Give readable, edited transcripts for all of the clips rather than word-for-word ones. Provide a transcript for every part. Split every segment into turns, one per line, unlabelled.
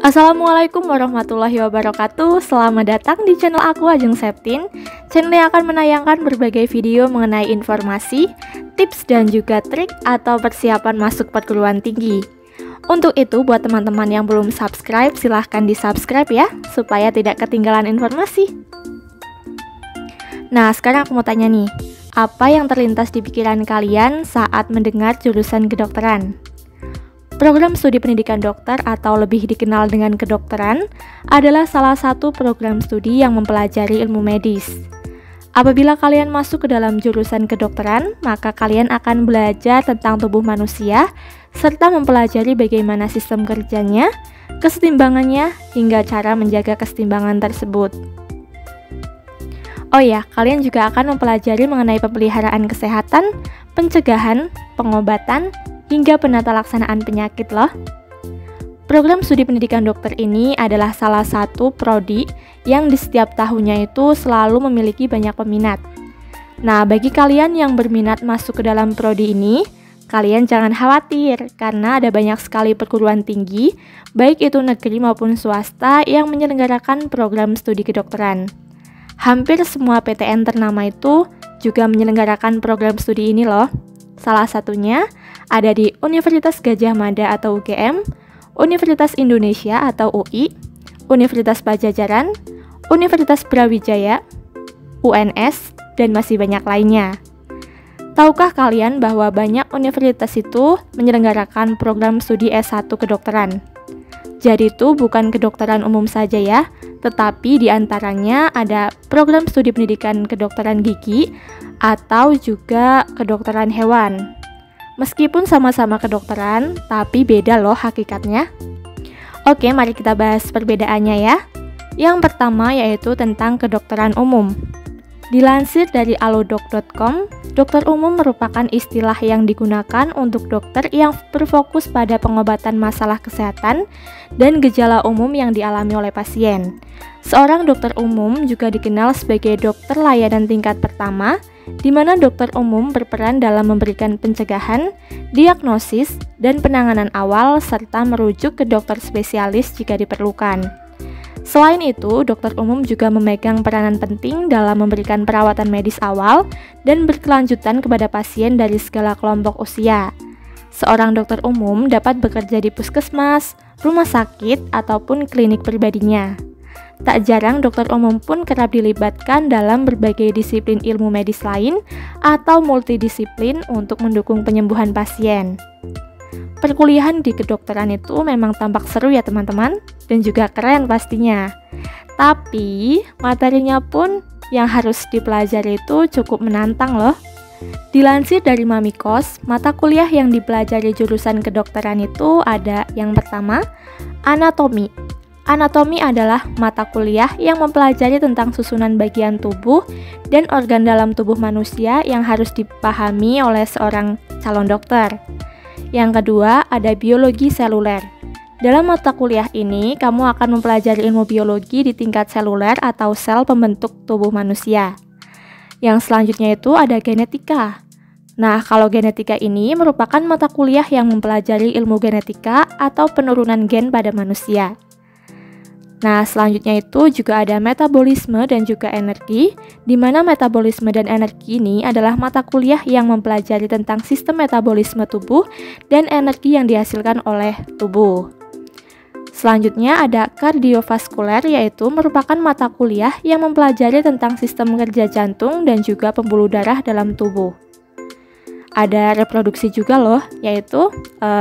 Assalamualaikum warahmatullahi wabarakatuh. Selamat datang di channel aku, Ajeng Septin. Channel yang akan menayangkan berbagai video mengenai informasi, tips dan juga trik atau persiapan masuk perguruan tinggi. Untuk itu, buat teman-teman yang belum subscribe, silahkan di-subscribe ya, supaya tidak ketinggalan informasi. Nah, sekarang aku mau tanya nih, apa yang terlintas di pikiran kalian saat mendengar jurusan kedokteran? Program studi pendidikan dokter atau lebih dikenal dengan kedokteran adalah salah satu program studi yang mempelajari ilmu medis. Apabila kalian masuk ke dalam jurusan kedokteran, maka kalian akan belajar tentang tubuh manusia serta mempelajari bagaimana sistem kerjanya, kesetimbangannya, hingga cara menjaga kesetimbangan tersebut. Oh ya, kalian juga akan mempelajari mengenai pemeliharaan kesehatan, pencegahan, pengobatan, hingga penata laksanaan penyakit loh. Program studi pendidikan dokter ini adalah salah satu prodi yang di setiap tahunnya itu selalu memiliki banyak peminat. Nah, bagi kalian yang berminat masuk ke dalam prodi ini, kalian jangan khawatir karena ada banyak sekali perguruan tinggi, baik itu negeri maupun swasta yang menyelenggarakan program studi kedokteran. Hampir semua PTN ternama itu juga menyelenggarakan program studi ini loh. Salah satunya ada di Universitas Gadjah Mada atau UGM, Universitas Indonesia atau UI, Universitas Pajajaran, Universitas Brawijaya, UNS, dan masih banyak lainnya. Tahukah kalian bahwa banyak universitas itu menyelenggarakan program studi S1 kedokteran? Jadi itu bukan kedokteran umum saja ya, tetapi diantaranya ada program studi pendidikan kedokteran gigi atau juga kedokteran hewan. Meskipun sama-sama kedokteran, tapi beda loh hakikatnya. Oke, mari kita bahas perbedaannya ya. Yang pertama yaitu tentang kedokteran umum. Dilansir dari alodoc.com, dokter umum merupakan istilah yang digunakan untuk dokter yang berfokus pada pengobatan masalah kesehatan dan gejala umum yang dialami oleh pasien. Seorang dokter umum juga dikenal sebagai dokter layanan tingkat pertama, di mana dokter umum berperan dalam memberikan pencegahan, diagnosis, dan penanganan awal serta merujuk ke dokter spesialis jika diperlukan. Selain itu, dokter umum juga memegang peranan penting dalam memberikan perawatan medis awal dan berkelanjutan kepada pasien dari segala kelompok usia. Seorang dokter umum dapat bekerja di puskesmas, rumah sakit, ataupun klinik pribadinya. Tak jarang dokter umum pun kerap dilibatkan dalam berbagai disiplin ilmu medis lain atau multidisiplin untuk mendukung penyembuhan pasien. Perkuliahan di kedokteran itu memang tampak seru ya teman-teman, dan juga keren pastinya. Tapi materinya pun yang harus dipelajari itu cukup menantang loh. Dilansir dari Mamikos, mata kuliah yang dipelajari jurusan kedokteran itu ada yang pertama, anatomi. Anatomi adalah mata kuliah yang mempelajari tentang susunan bagian tubuh dan organ dalam tubuh manusia yang harus dipahami oleh seorang calon dokter. Yang kedua, ada biologi seluler. Dalam mata kuliah ini, kamu akan mempelajari ilmu biologi di tingkat seluler atau sel pembentuk tubuh manusia. Yang selanjutnya itu ada genetika. Nah, kalau genetika ini merupakan mata kuliah yang mempelajari ilmu genetika atau penurunan gen pada manusia. Nah, selanjutnya itu juga ada metabolisme dan juga energi, di mana metabolisme dan energi ini adalah mata kuliah yang mempelajari tentang sistem metabolisme tubuh dan energi yang dihasilkan oleh tubuh. Selanjutnya ada kardiovaskuler, yaitu merupakan mata kuliah yang mempelajari tentang sistem kerja jantung dan juga pembuluh darah dalam tubuh. Ada reproduksi juga loh, yaitu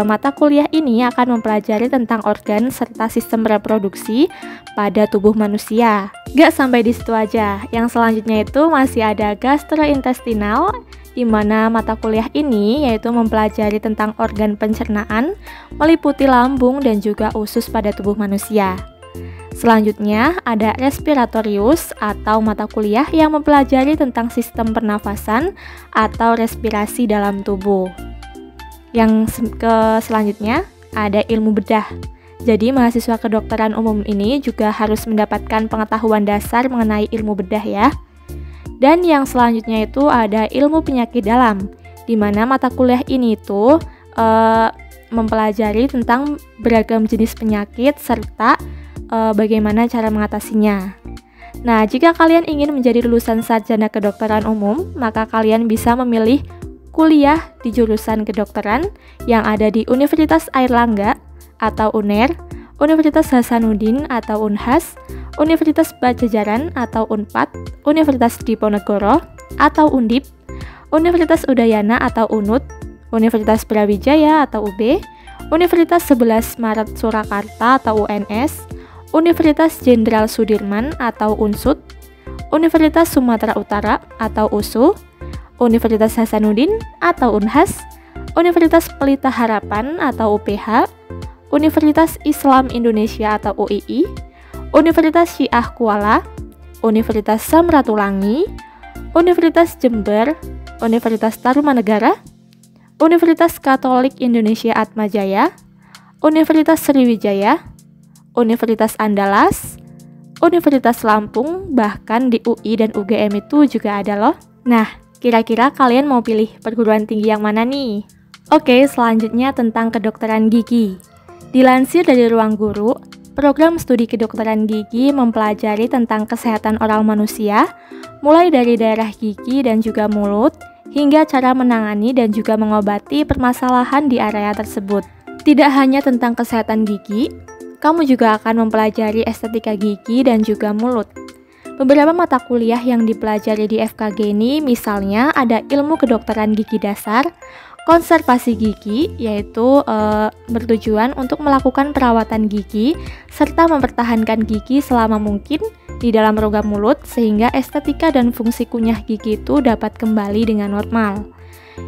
mata kuliah ini akan mempelajari tentang organ serta sistem reproduksi pada tubuh manusia. Gak sampai di situ aja, yang selanjutnya itu masih ada gastrointestinal, di mana mata kuliah ini yaitu mempelajari tentang organ pencernaan, meliputi lambung dan juga usus pada tubuh manusia. Selanjutnya ada respiratorius atau mata kuliah yang mempelajari tentang sistem pernafasan atau respirasi dalam tubuh. Yang selanjutnya ada ilmu bedah. Jadi mahasiswa kedokteran umum ini juga harus mendapatkan pengetahuan dasar mengenai ilmu bedah ya. Dan yang selanjutnya itu ada ilmu penyakit dalam, di mana mata kuliah ini tuh mempelajari tentang beragam jenis penyakit serta bagaimana cara mengatasinya. Nah, jika kalian ingin menjadi lulusan sarjana kedokteran umum, maka kalian bisa memilih kuliah di jurusan kedokteran yang ada di Universitas Airlangga atau UNER, Universitas Hasanuddin atau Unhas, Universitas Padjadjaran atau Unpad, Universitas Diponegoro atau Undip, Universitas Udayana atau UNUD, Universitas Brawijaya atau UB, Universitas 11 Maret Surakarta atau UNS, Universitas Jenderal Sudirman atau UNSUD, Universitas Sumatera Utara atau USU, Universitas Hasanuddin atau Unhas, Universitas Pelita Harapan atau UPH, Universitas Islam Indonesia atau UII, Universitas Syiah Kuala, Universitas Samratulangi, Universitas Jember, Universitas Tarumanegara, Universitas Katolik Indonesia Atmajaya, Universitas Sriwijaya, Universitas Andalas, Universitas Lampung, bahkan di UI dan UGM itu juga ada loh. Nah, kira-kira kalian mau pilih perguruan tinggi yang mana nih? Oke, selanjutnya tentang kedokteran gigi. Dilansir dari Ruang Guru, program studi kedokteran gigi mempelajari tentang kesehatan oral manusia, mulai dari daerah gigi dan juga mulut, hingga cara menangani dan juga mengobati permasalahan di area tersebut. Tidak hanya tentang kesehatan gigi, kamu juga akan mempelajari estetika gigi dan juga mulut. Beberapa mata kuliah yang dipelajari di FKG ini misalnya ada ilmu kedokteran gigi dasar, konservasi gigi, yaitu bertujuan untuk melakukan perawatan gigi serta mempertahankan gigi selama mungkin di dalam rongga mulut sehingga estetika dan fungsi kunyah gigi itu dapat kembali dengan normal.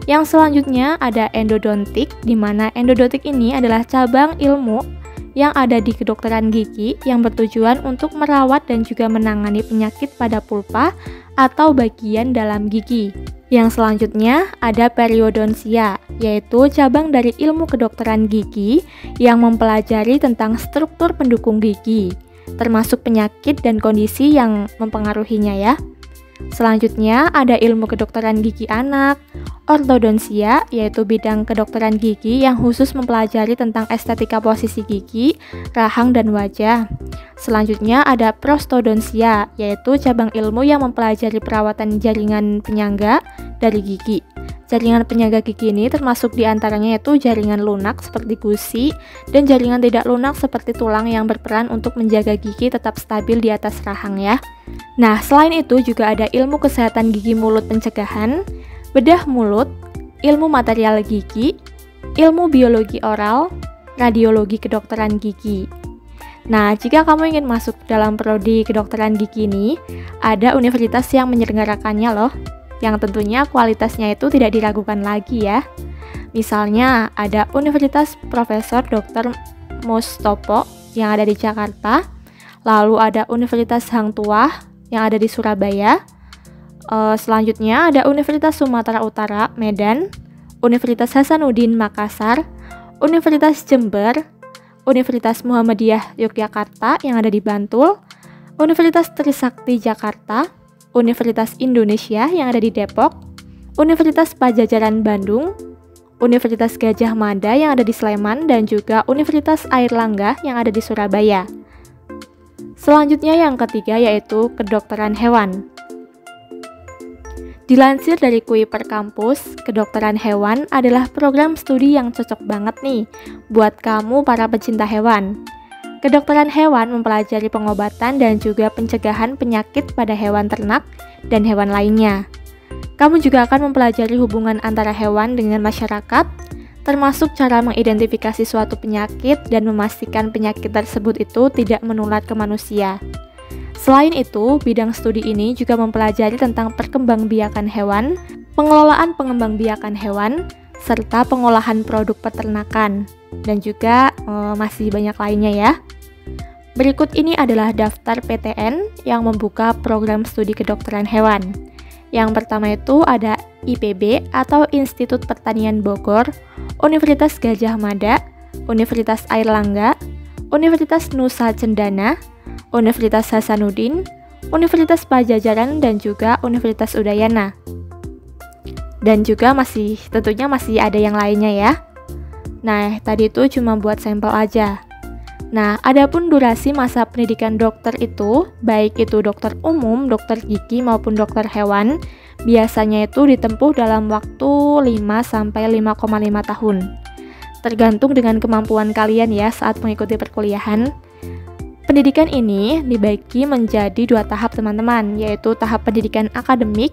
Yang selanjutnya ada endodontik, di mana endodontik ini adalah cabang ilmu yang ada di kedokteran gigi yang bertujuan untuk merawat dan juga menangani penyakit pada pulpa atau bagian dalam gigi. Yang selanjutnya ada periodonsia, yaitu cabang dari ilmu kedokteran gigi yang mempelajari tentang struktur pendukung gigi, termasuk penyakit dan kondisi yang mempengaruhinya ya. Selanjutnya ada ilmu kedokteran gigi anak, ortodonsia, yaitu bidang kedokteran gigi yang khusus mempelajari tentang estetika posisi gigi, rahang, dan wajah. Selanjutnya ada prostodonsia, yaitu cabang ilmu yang mempelajari perawatan jaringan penyangga dari gigi. Jaringan penyangga gigi ini termasuk diantaranya yaitu jaringan lunak seperti gusi dan jaringan tidak lunak seperti tulang yang berperan untuk menjaga gigi tetap stabil di atas rahang ya. Nah, selain itu juga ada ilmu kesehatan gigi mulut pencegahan, bedah mulut, ilmu material gigi, ilmu biologi oral, radiologi kedokteran gigi. Nah, jika kamu ingin masuk dalam prodi kedokteran gigi ini, ada universitas yang menyelenggarakannya loh, yang tentunya kualitasnya itu tidak diragukan lagi ya. Misalnya ada Universitas Profesor Dr. Mustopo yang ada di Jakarta, lalu ada Universitas Hang Tuah yang ada di Surabaya, selanjutnya ada Universitas Sumatera Utara Medan, Universitas Hasanuddin Makassar, Universitas Jember, Universitas Muhammadiyah Yogyakarta yang ada di Bantul, Universitas Trisakti Jakarta, Universitas Indonesia yang ada di Depok, Universitas Padjadjaran Bandung, Universitas Gadjah Mada yang ada di Sleman, dan juga Universitas Airlangga yang ada di Surabaya. Selanjutnya yang ketiga yaitu kedokteran hewan. Dilansir dari KUI per kampus, kedokteran hewan adalah program studi yang cocok banget nih buat kamu para pecinta hewan. Kedokteran hewan mempelajari pengobatan dan juga pencegahan penyakit pada hewan ternak dan hewan lainnya. Kamu juga akan mempelajari hubungan antara hewan dengan masyarakat, termasuk cara mengidentifikasi suatu penyakit dan memastikan penyakit tersebut itu tidak menular ke manusia. Selain itu, bidang studi ini juga mempelajari tentang perkembangbiakan hewan, pengelolaan pengembangbiakan hewan, serta pengolahan produk peternakan, dan juga masih banyak lainnya ya. Berikut ini adalah daftar PTN yang membuka program studi kedokteran hewan. Yang pertama itu ada IPB atau Institut Pertanian Bogor, Universitas Gadjah Mada, Universitas Airlangga, Universitas Nusa Cendana, Universitas Hasanuddin, Universitas Padjadjaran, dan juga Universitas Udayana. Dan juga tentunya masih ada yang lainnya ya. Nah, tadi itu cuma buat sampel aja. Nah, adapun durasi masa pendidikan dokter itu, baik itu dokter umum, dokter gigi maupun dokter hewan, biasanya itu ditempuh dalam waktu 5-5,5 tahun. Tergantung dengan kemampuan kalian ya saat mengikuti perkuliahan. Pendidikan ini dibagi menjadi 2 tahap teman-teman, yaitu tahap pendidikan akademik,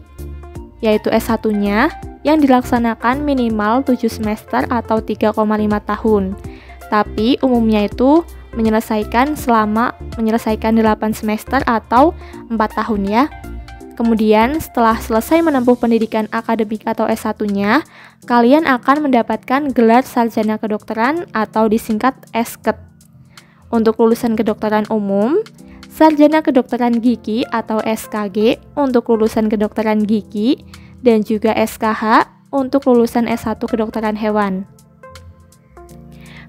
yaitu S1-nya, yang dilaksanakan minimal 7 semester atau 3,5 tahun. Tapi umumnya itu menyelesaikan 8 semester atau 4 tahun ya. Kemudian setelah selesai menempuh pendidikan akademik atau S1-nya, kalian akan mendapatkan gelar sarjana kedokteran atau disingkat SKED. Untuk lulusan kedokteran umum, sarjana kedokteran gigi atau SKG untuk lulusan kedokteran gigi, dan juga SKH untuk lulusan S1 kedokteran hewan.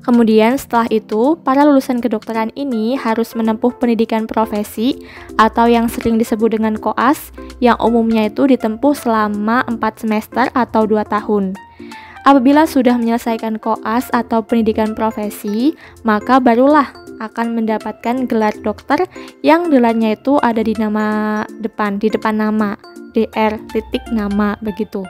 Kemudian setelah itu, para lulusan kedokteran ini harus menempuh pendidikan profesi atau yang sering disebut dengan koas, yang umumnya itu ditempuh selama 4 semester atau 2 tahun. Apabila sudah menyelesaikan koas atau pendidikan profesi, maka barulah akan mendapatkan gelar dokter yang gelarnya itu ada di depan nama, DR titik nama begitu.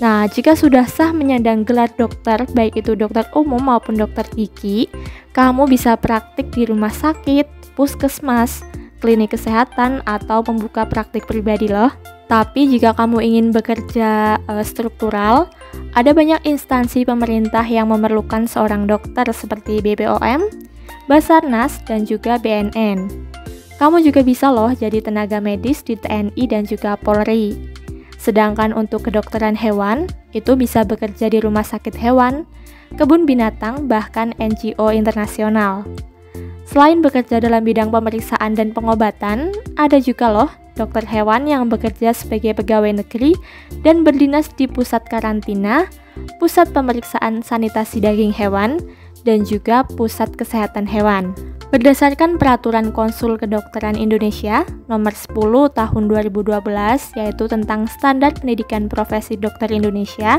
Nah, jika sudah sah menyandang gelar dokter, baik itu dokter umum maupun dokter gigi, kamu bisa praktik di rumah sakit, puskesmas, klinik kesehatan, atau membuka praktik pribadi loh. Tapi jika kamu ingin bekerja struktural, ada banyak instansi pemerintah yang memerlukan seorang dokter seperti BPOM, Basarnas, dan juga BNN. Kamu juga bisa loh jadi tenaga medis di TNI dan juga Polri. Sedangkan untuk kedokteran hewan, itu bisa bekerja di rumah sakit hewan, kebun binatang, bahkan NGO internasional. Selain bekerja dalam bidang pemeriksaan dan pengobatan, ada juga loh dokter hewan yang bekerja sebagai pegawai negeri dan berdinas di pusat karantina, pusat pemeriksaan sanitasi daging hewan, dan juga pusat kesehatan hewan. Berdasarkan Peraturan Konsul Kedokteran Indonesia Nomor 10 Tahun 2012, yaitu tentang Standar Pendidikan Profesi Dokter Indonesia,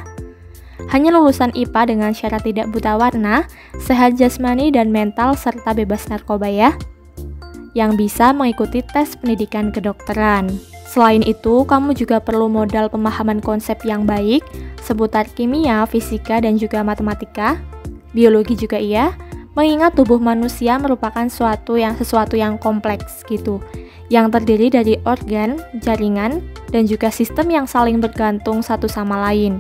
hanya lulusan IPA dengan syarat tidak buta warna, sehat jasmani dan mental, serta bebas narkoba ya, yang bisa mengikuti tes pendidikan kedokteran. Selain itu, kamu juga perlu modal pemahaman konsep yang baik seputar kimia, fisika, dan juga matematika, biologi juga iya, mengingat tubuh manusia merupakan sesuatu yang kompleks gitu, yang terdiri dari organ, jaringan, dan juga sistem yang saling bergantung satu sama lain.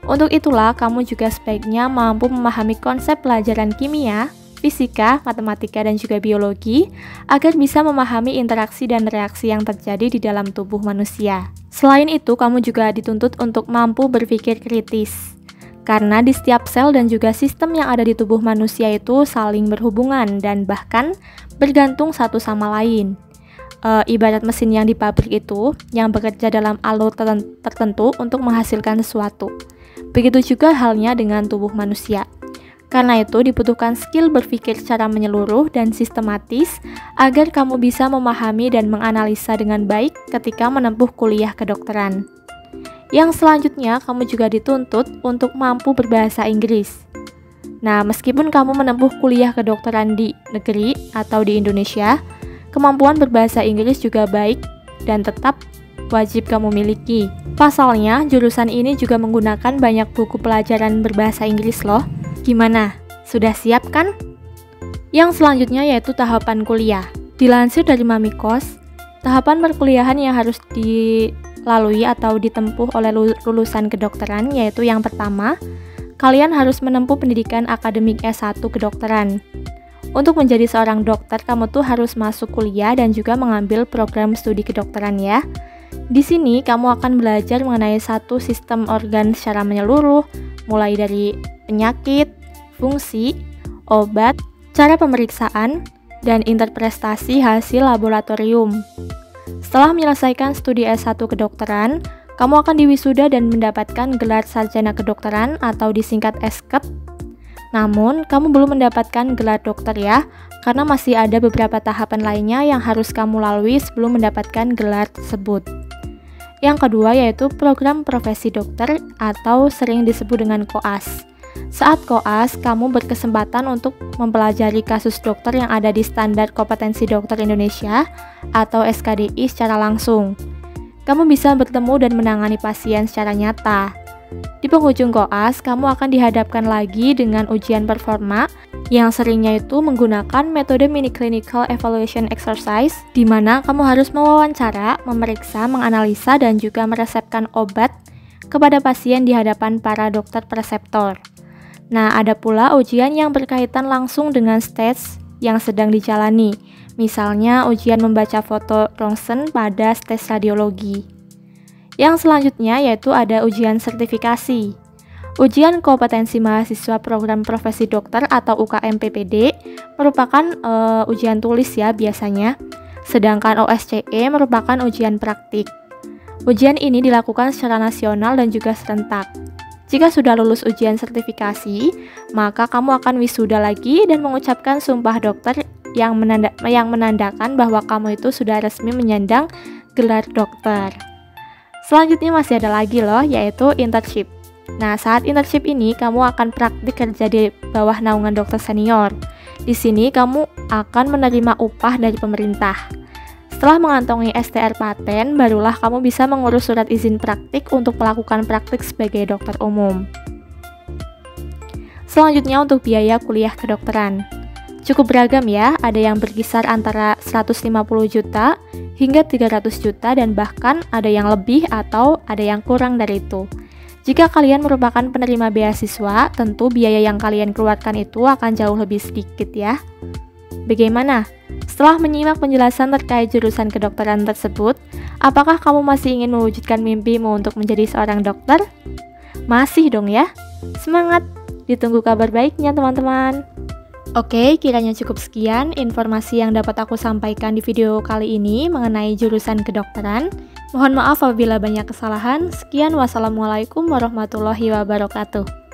Untuk itulah, kamu juga sebaiknya mampu memahami konsep pelajaran kimia, fisika, matematika, dan juga biologi, agar bisa memahami interaksi dan reaksi yang terjadi di dalam tubuh manusia. Selain itu, kamu juga dituntut untuk mampu berpikir kritis. Karena di setiap sel dan juga sistem yang ada di tubuh manusia itu saling berhubungan dan bahkan bergantung satu sama lain. Ibarat mesin yang di pabrik itu yang bekerja dalam alur tertentu untuk menghasilkan sesuatu. Begitu juga halnya dengan tubuh manusia. Karena itu dibutuhkan skill berpikir secara menyeluruh dan sistematis agar kamu bisa memahami dan menganalisa dengan baik ketika menempuh kuliah kedokteran. Yang selanjutnya, kamu juga dituntut untuk mampu berbahasa Inggris. Nah, meskipun kamu menempuh kuliah kedokteran di negeri atau di Indonesia, kemampuan berbahasa Inggris juga baik dan tetap wajib kamu miliki. Pasalnya, jurusan ini juga menggunakan banyak buku pelajaran berbahasa Inggris loh. Gimana? Sudah siap kan? Yang selanjutnya yaitu tahapan kuliah. Dilansir dari Mamikos, tahapan perkuliahan yang harus dilalui atau ditempuh oleh lulusan kedokteran yaitu yang pertama, kalian harus menempuh pendidikan akademik S1 kedokteran. Untuk menjadi seorang dokter, kamu tuh harus masuk kuliah dan juga mengambil program studi kedokteran ya. Di sini kamu akan belajar mengenai satu sistem organ secara menyeluruh, mulai dari penyakit, fungsi, obat, cara pemeriksaan, dan interpretasi hasil laboratorium. Setelah menyelesaikan studi S1 kedokteran, kamu akan diwisuda dan mendapatkan gelar sarjana kedokteran atau disingkat SKED. Namun, kamu belum mendapatkan gelar dokter ya, karena masih ada beberapa tahapan lainnya yang harus kamu lalui sebelum mendapatkan gelar tersebut. Yang kedua yaitu program profesi dokter atau sering disebut dengan koas. Saat koas, kamu berkesempatan untuk mempelajari kasus dokter yang ada di Standar Kompetensi Dokter Indonesia atau SKDI secara langsung. Kamu bisa bertemu dan menangani pasien secara nyata. Di penghujung koas, kamu akan dihadapkan lagi dengan ujian performa yang seringnya itu menggunakan metode mini clinical evaluation exercise, di mana kamu harus mewawancara, memeriksa, menganalisa, dan juga meresepkan obat kepada pasien di hadapan para dokter preseptor. Nah, ada pula ujian yang berkaitan langsung dengan stage yang sedang dijalani, misalnya ujian membaca foto rongsen pada stage radiologi. Yang selanjutnya yaitu ada ujian sertifikasi. Ujian kompetensi mahasiswa program profesi dokter atau UKM PPD merupakan ujian tulis ya biasanya, sedangkan OSCE merupakan ujian praktik. Ujian ini dilakukan secara nasional dan juga serentak. Jika sudah lulus ujian sertifikasi, maka kamu akan wisuda lagi dan mengucapkan sumpah dokter yang menandakan bahwa kamu itu sudah resmi menyandang gelar dokter. Selanjutnya masih ada lagi loh, yaitu internship. Nah, saat internship ini kamu akan praktik kerja di bawah naungan dokter senior. Di sini kamu akan menerima upah dari pemerintah. Setelah mengantongi STR paten, barulah kamu bisa mengurus surat izin praktik untuk melakukan praktik sebagai dokter umum. Selanjutnya untuk biaya kuliah kedokteran. Cukup beragam ya, ada yang berkisar antara 150 juta hingga 300 juta dan bahkan ada yang lebih atau ada yang kurang dari itu. Jika kalian merupakan penerima beasiswa, tentu biaya yang kalian keluarkan itu akan jauh lebih sedikit ya. Bagaimana? Setelah menyimak penjelasan terkait jurusan kedokteran tersebut, apakah kamu masih ingin mewujudkan mimpimu untuk menjadi seorang dokter? Masih dong ya? Semangat! Ditunggu kabar baiknya teman-teman. Oke, kiranya cukup sekian informasi yang dapat aku sampaikan di video kali ini mengenai jurusan kedokteran. Mohon maaf apabila banyak kesalahan. Sekian, wassalamualaikum warahmatullahi wabarakatuh.